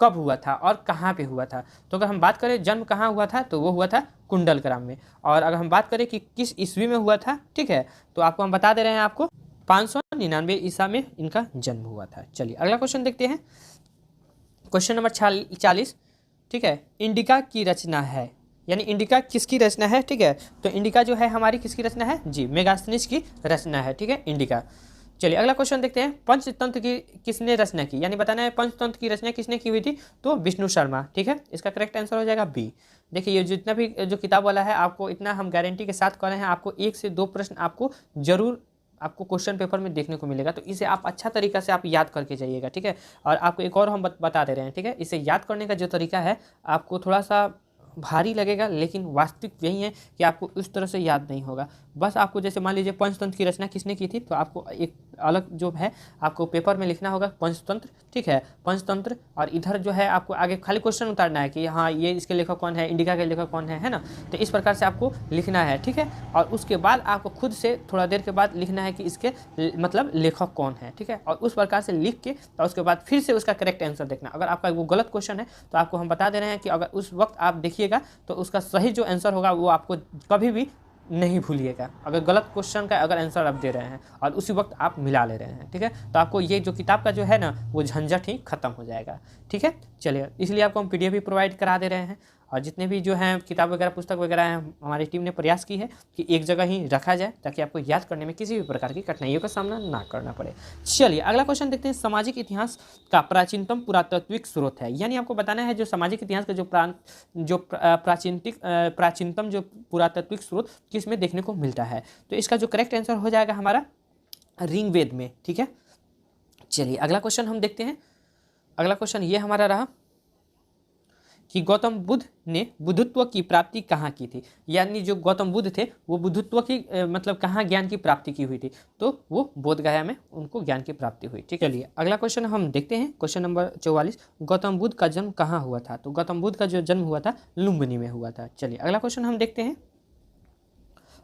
Speaker 1: कब हुआ था और कहाँ पे हुआ था। तो अगर हम बात करें जन्म कहाँ हुआ था, तो वो हुआ था कुंडलग्राम में। और अगर हम बात करें कि किस ईस्वी में हुआ था, ठीक है, तो आपको हम बता दे रहे हैं, आपको 599 ईसा में इनका जन्म हुआ था। चलिए अगला क्वेश्चन देखते हैं। Question number 40। ठीक है, इंडिका की रचना है, यानी इंडिका किसकी रचना है, ठीक है, तो इंडिका जो है हमारी किसकी रचना है, जी मेगास्थनीज की रचना है। ठीक है, इंडिका। चलिए अगला क्वेश्चन देखते हैं। पंचतंत्र की किसने रचना की, यानी बताना है पंचतंत्र की रचना किसने की हुई थी, तो विष्णु शर्मा। ठीक है, इसका करेक्ट आंसर हो जाएगा बी। देखिए ये जितना भी जो किताब वाला है, आपको इतना हम गारंटी के साथ कर रहे हैं, आपको 1 से 2 प्रश्न आपको जरूर आपको क्वेश्चन पेपर में देखने को मिलेगा, तो इसे आप अच्छा तरीका से आप याद करके जाइएगा। ठीक है, और आपको एक और हम बता दे रहे हैं। ठीक है, इसे याद करने का जो तरीका है आपको थोड़ा सा भारी लगेगा, लेकिन वास्तविक यही है कि आपको उस तरह से याद नहीं होगा। बस आपको जैसे मान लीजिए पंचतंत्र की रचना किसने की थी, तो आपको एक अलग जो है आपको पेपर में लिखना होगा पंचतंत्र, ठीक है, पंचतंत्र। और इधर जो है आपको आगे खाली क्वेश्चन उतारना है कि हाँ ये इसके लेखक कौन है, इंडिका के लेखक कौन है ना। तो इस प्रकार से आपको लिखना है, ठीक है। और उसके बाद आपको खुद से थोड़ा देर के बाद लिखना है कि इसके मतलब लेखक कौन है, ठीक है। और उस प्रकार से लिख के और उसके बाद फिर से उसका करेक्ट आंसर देखना। अगर आपका वो गलत क्वेश्चन है तो आपको हम बता दे रहे हैं कि अगर उस वक्त आप देखिएगा तो उसका सही जो आंसर होगा वो आपको कभी भी नहीं भूलिएगा। अगर गलत क्वेश्चन का अगर आंसर आप दे रहे हैं और उसी वक्त आप मिला ले रहे हैं, ठीक है, तो आपको ये जो किताब का जो है ना वो झंझट ही खत्म हो जाएगा, ठीक है। चलिए, इसलिए आपको हम PDF भी प्रोवाइड करा दे रहे हैं। और जितने भी जो हैं किताब वगैरह पुस्तक वगैरह हैं, हमारी टीम ने प्रयास की है कि एक जगह ही रखा जाए ताकि आपको याद करने में किसी भी प्रकार की कठिनाइयों का सामना ना करना पड़े। चलिए, अगला क्वेश्चन देखते हैं। सामाजिक इतिहास का प्राचीनतम पुरातात्विक स्रोत है, यानी आपको बताना है जो सामाजिक इतिहास का जो प्राचीनतम जो पुरातात्विक स्रोत किस में देखने को मिलता है। तो इसका जो करेक्ट आंसर हो जाएगा हमारा ऋग्वेद में, ठीक है। चलिए, अगला क्वेश्चन हम देखते हैं। अगला क्वेश्चन ये हमारा रहा कि गौतम बुद्ध ने बुद्धत्व की प्राप्ति कहाँ की थी, यानी जो गौतम बुद्ध थे वो बुद्धत्व की मतलब कहाँ ज्ञान की प्राप्ति की हुई थी। तो वो बोधगया में उनको ज्ञान की प्राप्ति हुई, ठीक है। चलिए, अगला क्वेश्चन हम देखते हैं। क्वेश्चन नंबर 44, गौतम बुद्ध का जन्म कहाँ हुआ था। तो गौतम बुद्ध का जो जन्म हुआ था लुम्बिनी में हुआ था। चलिए, अगला क्वेश्चन हम देखते हैं।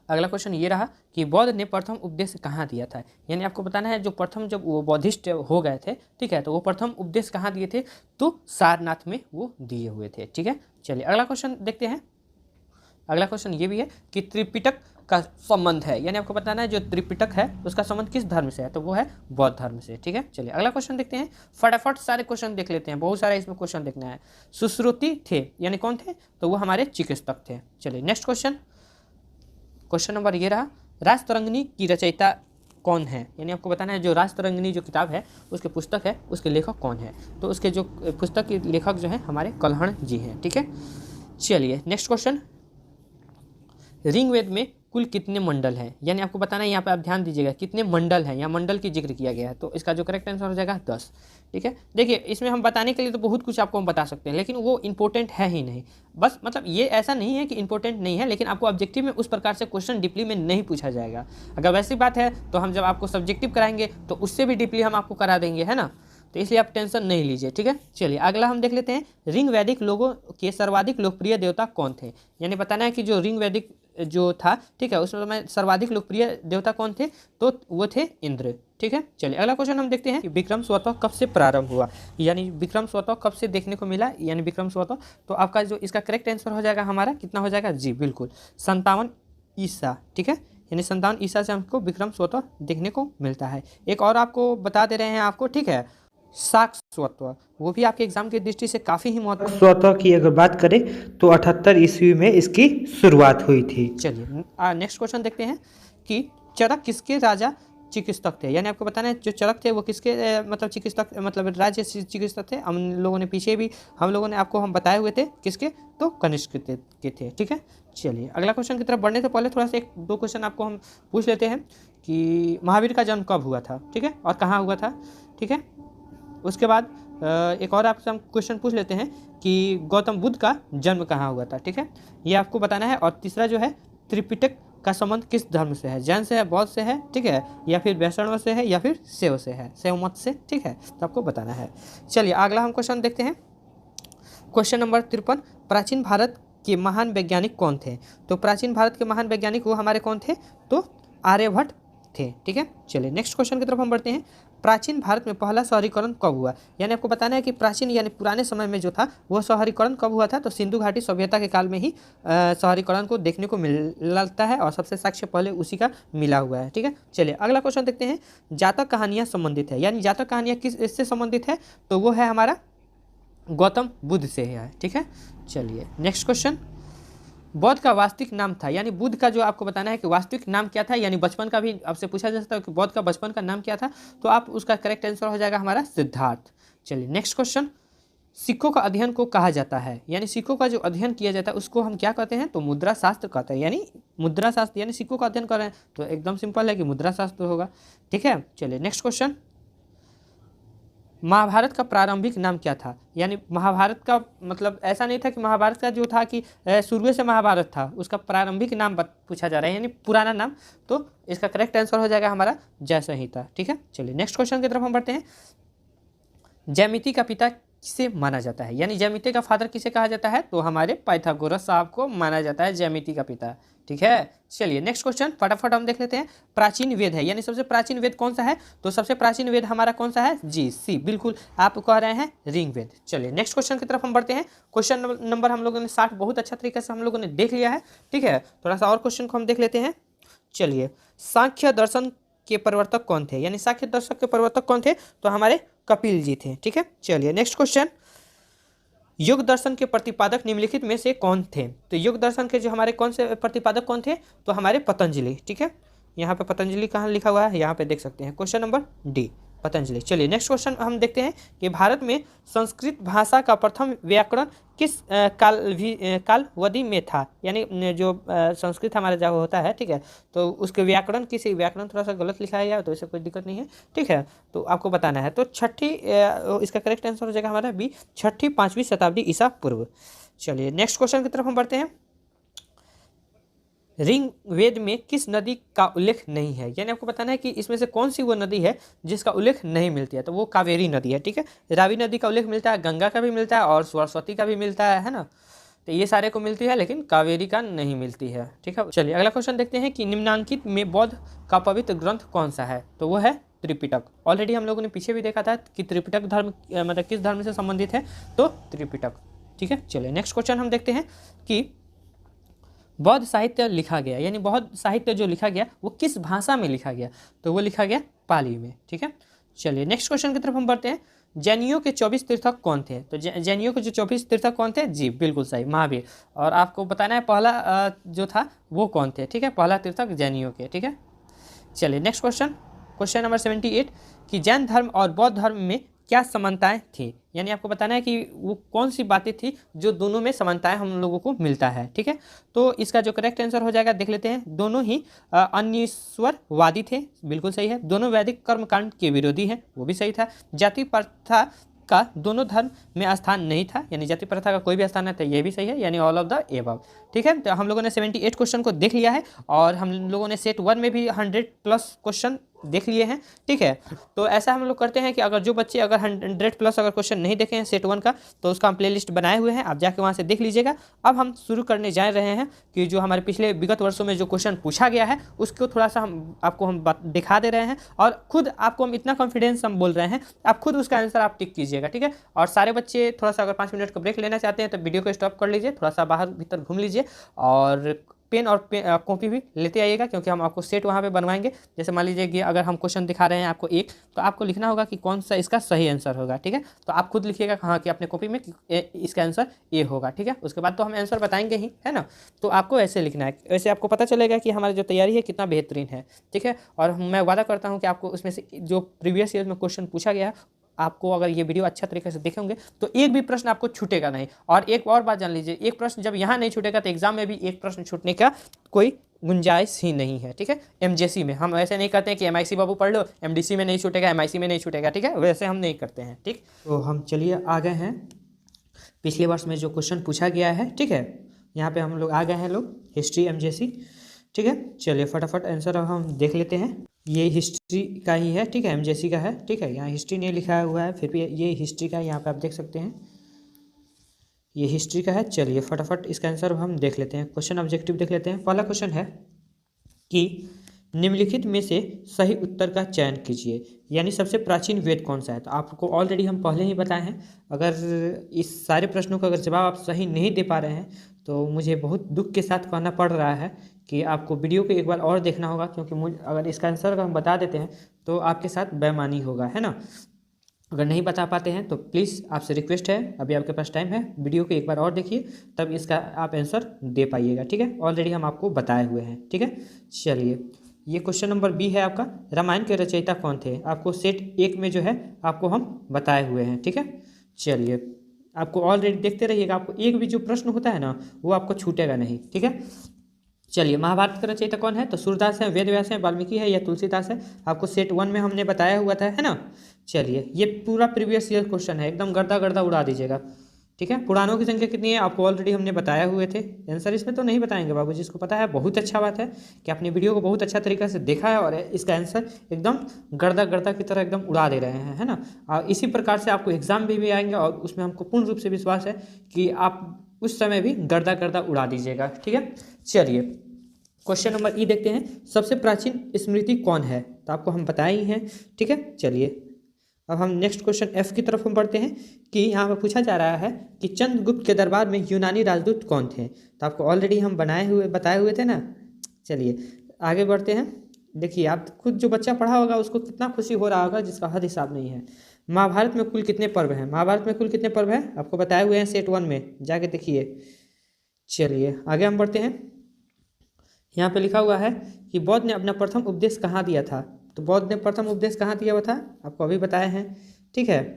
Speaker 1: अगला क्वेश्चन ये रहा कि बौद्ध ने प्रथम उपदेश कहाँ दिया था, यानी आपको बताना है जो प्रथम जब वो बौद्धिस्ट हो गए थे, ठीक है, तो वो प्रथम उपदेश कहाँ दिए थे, तो सारनाथ में वो दिए हुए थे, ठीक है। चलिए, अगला क्वेश्चन देखते हैं। अगला क्वेश्चन ये भी है कि त्रिपिटक का संबंध है, यानी आपको बताना है जो त्रिपिटक है उसका संबंध किस धर्म से है, तो वो है बौद्ध धर्म से, ठीक है। चलिए, अगला क्वेश्चन देखते हैं। फटाफट सारे क्वेश्चन देख लेते हैं, बहुत सारे इसमें क्वेश्चन देखना है। सुश्रुति थे, यानी कौन थे, तो वो हमारे चिकित्सक थे। चलिए, नेक्स्ट क्वेश्चन। क्वेश्चन नंबर ये रहा, राजतरंगिणी की रचयिता कौन है, यानी आपको बताना है जो राजतरंगिणी जो किताब है उसके पुस्तक है उसके लेखक कौन है। तो उसके जो पुस्तक के लेखक जो हैं हमारे कल्हण जी हैं, ठीक है। चलिए, नेक्स्ट क्वेश्चन। ऋग्वेद में कुल कितने मंडल हैं, यानी आपको बताना है यहाँ पे आप ध्यान दीजिएगा कितने मंडल हैं, यहाँ मंडल की जिक्र किया गया है। तो इसका जो करेक्ट आंसर हो जाएगा 10, ठीक है। देखिए, इसमें हम बताने के लिए तो बहुत कुछ आपको हम बता सकते हैं, लेकिन वो इंपॉर्टेंट है ही नहीं। बस मतलब ये ऐसा नहीं है कि इंपॉर्टेंट नहीं है, लेकिन आपको ऑब्जेक्टिव में उस प्रकार से क्वेश्चन डीपली में नहीं पूछा जाएगा। अगर वैसी बात है तो हम जब आपको सब्जेक्टिव कराएंगे तो उससे भी डीपली हम आपको करा देंगे, है ना। तो इसलिए आप टेंशन नहीं लीजिए, ठीक है। चलिए, अगला हम देख लेते हैं। ऋग वैदिक लोगों के सर्वाधिक लोकप्रिय देवता कौन थे, यानी बताना है कि जो ऋग वैदिक जो था, ठीक है, उसमें सर्वाधिक लोकप्रिय देवता कौन थे, तो वो थे इंद्र, ठीक है। चलिए, अगला क्वेश्चन हम देखते हैं कि विक्रम स्वतः कब से प्रारंभ हुआ, यानी विक्रम स्वतः कब से देखने को मिला, यानी विक्रम स्वतः। तो आपका जो इसका करेक्ट आंसर हो जाएगा हमारा कितना हो जाएगा, जी बिल्कुल 57 ईसा, ठीक है, यानी 57 ईसा से हमको विक्रम स्वतः देखने को मिलता है। एक और आपको बता दे रहे हैं आपको, ठीक है, शाक स्वतः, वो भी आपके एग्जाम की दृष्टि से काफ़ी ही महत्वपूर्ण।
Speaker 2: स्वतः की अगर बात करें तो 78 ईस्वी में इसकी शुरुआत हुई थी।
Speaker 1: चलिए, नेक्स्ट क्वेश्चन देखते हैं कि चरक किसके राजा चिकित्सक थे, यानी आपको बताना है जो चरक थे वो किसके मतलब चिकित्सक मतलब राज्य चिकित्सक थे। हम लोगों ने पीछे भी हम लोगों ने आपको हम बताए हुए थे किसके, तो कनिष्क के थे, ठीक है। चलिए, अगला क्वेश्चन की तरफ बढ़ने से पहले थोड़ा सा एक दो क्वेश्चन आपको हम पूछ लेते हैं कि महावीर का जन्म कब हुआ था, ठीक है, और कहाँ हुआ था, ठीक है। उसके बाद एक और आपसे हम क्वेश्चन पूछ लेते हैं कि गौतम बुद्ध का जन्म कहाँ हुआ था, ठीक है, ये आपको बताना है। और तीसरा जो है त्रिपिटक का संबंध किस धर्म से है, जैन से है, बौद्ध से है, ठीक है, या फिर वैष्णव से है, या फिर शैव से है, शैव मत से, ठीक है, तो आपको बताना है। चलिए, अगला हम क्वेश्चन देखते हैं। क्वेश्चन नंबर 53, प्राचीन भारत के महान वैज्ञानिक कौन थे। तो प्राचीन भारत के महान वैज्ञानिक वो हमारे कौन थे, तो आर्यभट्ट थे, ठीक है। चलिए, नेक्स्ट क्वेश्चन की तरफ हम बढ़ते हैं। प्राचीन भारत में पहला शहरीकरण कब हुआ, यानी आपको बताना है कि प्राचीन यानी पुराने समय में जो था वो शहरीकरण कब हुआ था। तो सिंधु घाटी सभ्यता के काल में ही शहरीकरण को देखने को मिलता है और सबसे साक्ष्य पहले उसी का मिला हुआ है, ठीक है। चलिए, अगला क्वेश्चन देखते हैं। जातक कहानियाँ संबंधित है, यानी जातक कहानियाँ किस इससे संबंधित है, तो वो है हमारा गौतम बुद्ध से है, ठीक है। चलिए, नेक्स्ट क्वेश्चन। बौद्ध का वास्तविक नाम था, यानी बुद्ध का जो आपको बताना है कि वास्तविक नाम क्या था, यानी बचपन का भी आपसे पूछा जा सकता है कि बौद्ध का बचपन का नाम क्या था, तो आप उसका करेक्ट आंसर हो जाएगा हमारा सिद्धार्थ। चलिए, नेक्स्ट क्वेश्चन। सिक्कों का अध्ययन को कहा जाता है, यानी सिक्कों का जो अध्ययन किया जाता है उसको हम क्या कहते हैं, तो मुद्रा शास्त्र कहते हैं, यानी मुद्रा शास्त्र, यानी सिक्कों का अध्ययन कर रहे हैं तो एकदम सिंपल है कि मुद्रा शास्त्र होगा, ठीक है। चलिए, नेक्स्ट क्वेश्चन। महाभारत का प्रारंभिक नाम क्या था? यानी महाभारत का मतलब ऐसा नहीं था कि महाभारत का जो था कि शुरू से महाभारत था, उसका प्रारंभिक नाम पूछा जा रहा है, यानी पुराना नाम। तो इसका करेक्ट आंसर हो जाएगा हमारा जय संहिता। ठीक है, चलिए नेक्स्ट क्वेश्चन की तरफ हम बढ़ते हैं। ज्यामिति का पिता किसे माना जाता है? यानी ज्यामिति का फादर किसे कहा जाता है? तो हमारे पाइथागोरस साहब को माना जाता है ज्यामिति का पिता। ठीक है, चलिए नेक्स्ट क्वेश्चन फटाफट हम देख लेते हैं। प्राचीन वेद है, यानी सबसे प्राचीन वेद कौन सा है? तो सबसे प्राचीन वेद हमारा कौन सा है? जी सी, बिल्कुल आप कह रहे हैं ऋग्वेद। चलिए नेक्स्ट क्वेश्चन की तरफ हम बढ़ते हैं। क्वेश्चन नंबर हम लोगों ने 60 बहुत अच्छा तरीके से हम लोगों ने देख लिया है। ठीक है, थोड़ा सा और क्वेश्चन को हम देख लेते हैं। चलिए, सांख्य दर्शन के प्रवर्तक कौन थे? यानी सांख्य दर्शन के प्रवर्तक कौन थे? तो हमारे कपिल जी थे। ठीक है, चलिए नेक्स्ट क्वेश्चन। योग दर्शन के प्रतिपादक निम्नलिखित में से कौन थे? तो योग दर्शन के जो हमारे कौन से प्रतिपादक कौन थे? तो हमारे पतंजलि। ठीक है, यहाँ पे पतंजलि कहाँ लिखा हुआ है? यहाँ पे देख सकते हैं, क्वेश्चन नंबर डी, पतंजलि। चलिए नेक्स्ट क्वेश्चन हम देखते हैं कि भारत में संस्कृत भाषा का प्रथम व्याकरण किस कालावधि में था? यानी जो संस्कृत हमारा जब होता है, ठीक है, तो उसके व्याकरण व्याकरण थोड़ा सा गलत लिखा गया तो इससे कोई दिक्कत नहीं है। ठीक है, तो आपको बताना है। तो इसका करेक्ट आंसर हो जाएगा हमारा बी, 6ठी-5वीं शताब्दी ईसा पूर्व। चलिए नेक्स्ट क्वेश्चन की तरफ हम बढ़ते हैं। ऋग्वेद में किस नदी का उल्लेख नहीं है? यानी आपको बताना है कि इसमें से कौन सी वो नदी है जिसका उल्लेख नहीं मिलती है। तो वो कावेरी नदी है। ठीक है, रावी नदी का उल्लेख मिलता है, गंगा का भी मिलता है और सरस्वती का भी मिलता है ना। तो ये सारे को मिलती है, लेकिन कावेरी का नहीं मिलती है। ठीक है, चलिए अगला क्वेश्चन देखते हैं कि निम्नांकित में बौद्ध का पवित्र ग्रंथ कौन सा है? तो वो है त्रिपिटक। ऑलरेडी हम लोगों ने पीछे भी देखा था कि त्रिपिटक धर्म मतलब किस धर्म से संबंधित है? तो त्रिपिटक। ठीक है, चलिए नेक्स्ट क्वेश्चन हम देखते हैं कि बौद्ध साहित्य लिखा गया, यानी बौद्ध साहित्य जो लिखा गया वो किस भाषा में लिखा गया? तो वो लिखा गया पाली में। ठीक है, चलिए नेक्स्ट क्वेश्चन की तरफ हम बढ़ते हैं। जैनियों के 24 तीर्थक कौन थे? तो जैनियों के जो 24 तीर्थक कौन थे? जी बिल्कुल सही, महावीर। और आपको बताना है पहला जो था वो कौन थे? ठीक है, पहला तीर्थक जैनियों के। ठीक है, चलिए नेक्स्ट क्वेश्चन, क्वेश्चन नंबर 78 कि जैन धर्म और बौद्ध धर्म में क्या समानताएं थी? यानी आपको बताना है कि वो कौन सी बातें थी जो दोनों में समानताएं हम लोगों को मिलता है। ठीक है, तो इसका जो करेक्ट आंसर हो जाएगा देख लेते हैं। दोनों ही अन्यीश्वरवादी थे, बिल्कुल सही है। दोनों वैदिक कर्मकांड के विरोधी हैं, वो भी सही था। जाति प्रथा का दोनों धर्म में स्थान नहीं था, यानी जाति प्रथा का कोई भी स्थान नहीं था, ये भी सही है, यानी ऑल ऑफ द एबव। ठीक है, तो हम लोगों ने 78 क्वेश्चन को देख लिया है और हम लोगों ने सेट 1 में भी 100+ क्वेश्चन देख लिए हैं। ठीक है, तो ऐसा हम लोग करते हैं कि अगर जो बच्चे अगर 100+ अगर क्वेश्चन नहीं देखे हैं सेट 1 का, तो उसका हम प्लेलिस्ट बनाए हुए हैं, आप जाके वहाँ से देख लीजिएगा। अब हम शुरू करने जा रहे हैं कि जो हमारे पिछले विगत वर्षों में जो क्वेश्चन पूछा गया है उसको थोड़ा सा हम दिखा दे रहे हैं और खुद आपको हम इतना कॉन्फिडेंस हम बोल रहे हैं, आप खुद उसका आंसर आप टिक कीजिएगा। ठीक है, और सारे बच्चे थोड़ा सा अगर 5 मिनट का ब्रेक लेना चाहते हैं तो वीडियो को स्टॉप कर लीजिए, थोड़ा सा बाहर भीतर घूम लीजिए और पेन और कॉपी भी लेते आइएगा, क्योंकि हम आपको सेट वहाँ पे बनवाएंगे। जैसे मान लीजिए कि अगर हम क्वेश्चन दिखा रहे हैं आपको एक, तो आपको लिखना होगा कि कौन सा इसका सही आंसर होगा। ठीक है, तो आप खुद लिखिएगा हाँ कि अपने कॉपी में इसका आंसर ये होगा। ठीक है, उसके बाद तो हम आंसर बताएंगे ही, है ना। तो आपको ऐसे लिखना है, ऐसे आपको पता चलेगा कि हमारी जो तैयारी है कितना बेहतरीन है। ठीक है, और मैं वादा करता हूँ कि आपको उसमें से जो प्रीवियस ईयर में क्वेश्चन पूछा गया है, आपको अगर ये वीडियो अच्छा तरीके से देखेंगे तो एक भी प्रश्न आपको छूटेगा नहीं। और एक और बात जान लीजिए, एक प्रश्न जब यहाँ नहीं छूटेगा तो एग्जाम में भी एक प्रश्न छूटने का कोई गुंजाइश ही नहीं है। ठीक है, एमजेसी में हम ऐसे नहीं करते हैं कि एमआईसी बाबू पढ़ लो, एमडीसी में नहीं छूटेगा, एमआईसी में नहीं छूटेगा। ठीक है, वैसे हम नहीं करते हैं। ठीक, तो हम चलिए आ गए हैं पिछले वर्ष में जो क्वेश्चन पूछा गया है। ठीक है, यहाँ पे हम लोग आ गए हैं लोग हिस्ट्री एमजेसी। ठीक है, चलिए फटाफट आंसर अब हम देख लेते हैं। ये हिस्ट्री का ही है। ठीक है, एमजेसी का है। ठीक है, यहाँ हिस्ट्री नहीं लिखा हुआ है, फिर भी ये हिस्ट्री का है, यहाँ पे आप देख सकते हैं ये हिस्ट्री का है। चलिए फटाफट इसका आंसर हम देख लेते हैं। क्वेश्चन ऑब्जेक्टिव देख लेते हैं। पहला क्वेश्चन है कि निम्नलिखित में से सही उत्तर का चयन कीजिए, यानी सबसे प्राचीन वेद कौन सा है। तो आपको ऑलरेडी हम पहले ही बताए हैं। अगर इस सारे प्रश्नों का अगर जवाब आप सही नहीं दे पा रहे हैं तो मुझे बहुत दुख के साथ कहना पड़ रहा है कि आपको वीडियो को एक बार और देखना होगा, क्योंकि मुझे अगर इसका आंसर अगर हम बता देते हैं तो आपके साथ बेईमानी होगा, है ना। अगर नहीं बता पाते हैं तो प्लीज़ आपसे रिक्वेस्ट है, अभी आपके पास टाइम है, वीडियो को एक बार और देखिए, तब इसका आप आंसर दे पाइएगा। ठीक है, ऑलरेडी हम आपको बताए हुए हैं। ठीक है, चलिए ये क्वेश्चन नंबर बी है आपका। रामायण के रचयिता कौन थे? आपको सेट 1 में जो है आपको हम बताए हुए हैं। ठीक है, चलिए आपको ऑलरेडी देखते रहिएगा, आपको एक भी जो प्रश्न होता है ना वो आपको छूटेगा नहीं। ठीक है, चलिए, महाभारत का रचयिता कौन है? तो सूरदास है, वेद व्यास है, वाल्मीकि है या तुलसीदास है? आपको सेट 1 में हमने बताया हुआ था, है ना। चलिए, ये पूरा प्रीवियस ईयर क्वेश्चन है, एकदम गर्दा गर्दा उड़ा दीजिएगा, ठीक है। पुराणों की संख्या कितनी है आपको ऑलरेडी हमने बताया हुए थे। आंसर इसमें तो नहीं बताएंगे बाबू, जिसको पता है बहुत अच्छा बात है कि आपने वीडियो को बहुत अच्छा तरीके से देखा है और इसका आंसर एकदम गर्दा गर्दा की तरह एकदम उड़ा दे रहे हैं, है ना। और इसी प्रकार से आपको एग्जाम भी आएंगे और उसमें हमको पूर्ण रूप से विश्वास है कि आप उस समय भी गर्दा गर्दा उड़ा दीजिएगा, ठीक है। चलिए, क्वेश्चन नंबर ई देखते हैं। सबसे प्राचीन स्मृति कौन है? तो आपको हम बताए ही हैं, ठीक है। चलिए, अब हम नेक्स्ट क्वेश्चन एफ की तरफ हम बढ़ते हैं कि यहाँ पर पूछा जा रहा है कि चंद्रगुप्त के दरबार में यूनानी राजदूत कौन थे? तो आपको ऑलरेडी हम बताए हुए थे ना। चलिए, आगे बढ़ते हैं। देखिए, आप खुद जो बच्चा पढ़ा होगा उसको कितना खुशी हो रहा होगा, जिसका हद हिसाब नहीं है। महाभारत में कुल कितने पर्व हैं? महाभारत में कुल कितने पर्व हैं आपको बताए हुए हैं सेट 1 में, जाके देखिए। चलिए, आगे हम बढ़ते हैं। यहाँ पे लिखा हुआ है कि बौद्ध ने अपना प्रथम उपदेश कहाँ दिया था? तो बौद्ध ने प्रथम उपदेश कहाँ दिया हुआ था? आपको अभी बताए हैं, ठीक है।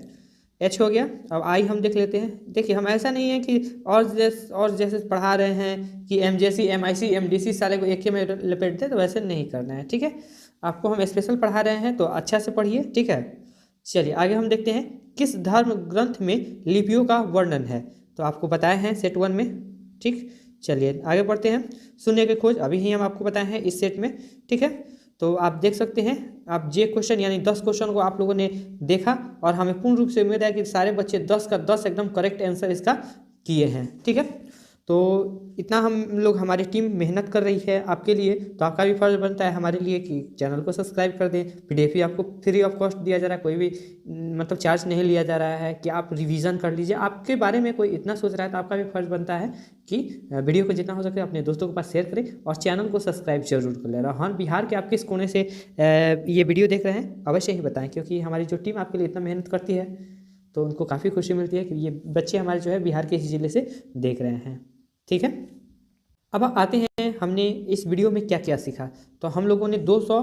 Speaker 1: एच हो गया। अब आई हम देख लेते हैं। देखिए, हम ऐसा नहीं है कि और जैसे पढ़ा रहे हैं कि MJC MIC MDC सारे को एक ही में लपेट दे, तो वैसे नहीं करना है, ठीक है। आपको हम स्पेशल पढ़ा रहे हैं तो अच्छा से पढ़िए, ठीक है। चलिए, आगे हम देखते हैं किस धर्म ग्रंथ में लिपियों का वर्णन है? तो आपको बताए हैं सेट 1 में, ठीक। चलिए, आगे बढ़ते हैं। शून्य की खोज अभी ही हम आपको बताए हैं इस सेट में, ठीक है। तो आप देख सकते हैं, आप जे क्वेश्चन यानी 10 क्वेश्चन को आप लोगों ने देखा और हमें पूर्ण रूप से उम्मीद है कि सारे बच्चे 10 का 10 एकदम करेक्ट आंसर इसका किए हैं, ठीक है। तो इतना हम लोग हमारी टीम मेहनत कर रही है आपके लिए, तो आपका भी फर्ज बनता है हमारे लिए कि चैनल को सब्सक्राइब कर दें। PDF आपको फ्री ऑफ कॉस्ट दिया जा रहा है, कोई भी मतलब चार्ज नहीं लिया जा रहा है कि आप रिवीजन कर लीजिए। आपके बारे में कोई इतना सोच रहा है तो आपका भी फर्ज बनता है कि वीडियो को जितना हो सके अपने दोस्तों के पास शेयर करें और चैनल को सब्सक्राइब जरूर कर लें। हाँ, बिहार के आप किस कोने से ये वीडियो देख रहे हैं अवश्य ही बताएं, क्योंकि हमारी जो टीम आपके लिए इतना मेहनत करती है तो उनको काफ़ी खुशी मिलती है कि ये बच्चे हमारे जो है बिहार के इस जिले से देख रहे हैं, ठीक है। अब आते हैं हमने इस वीडियो में क्या क्या सीखा। तो हम लोगों ने 200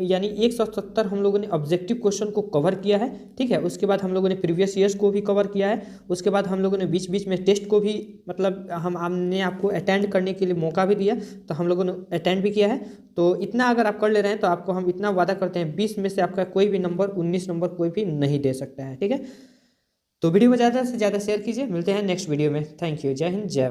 Speaker 1: यानी 170 हम लोगों ने ऑब्जेक्टिव क्वेश्चन को कवर किया है, ठीक है। उसके बाद हम लोगों ने प्रीवियस ईयर्स को भी कवर किया है। उसके बाद हम लोगों ने बीच बीच में टेस्ट को भी मतलब हमने आपको अटेंड करने के लिए मौका भी दिया, तो हम लोगों ने अटेंड भी किया है। तो इतना अगर आप कर ले रहे हैं तो आपको हम इतना वादा करते हैं 20 में से आपका कोई भी नंबर 19 नंबर कोई भी नहीं दे सकता है, ठीक है। तो वीडियो को ज़्यादा से ज़्यादा शेयर कीजिए। मिलते हैं नेक्स्ट वीडियो में। Thank you. जय हिंद, जय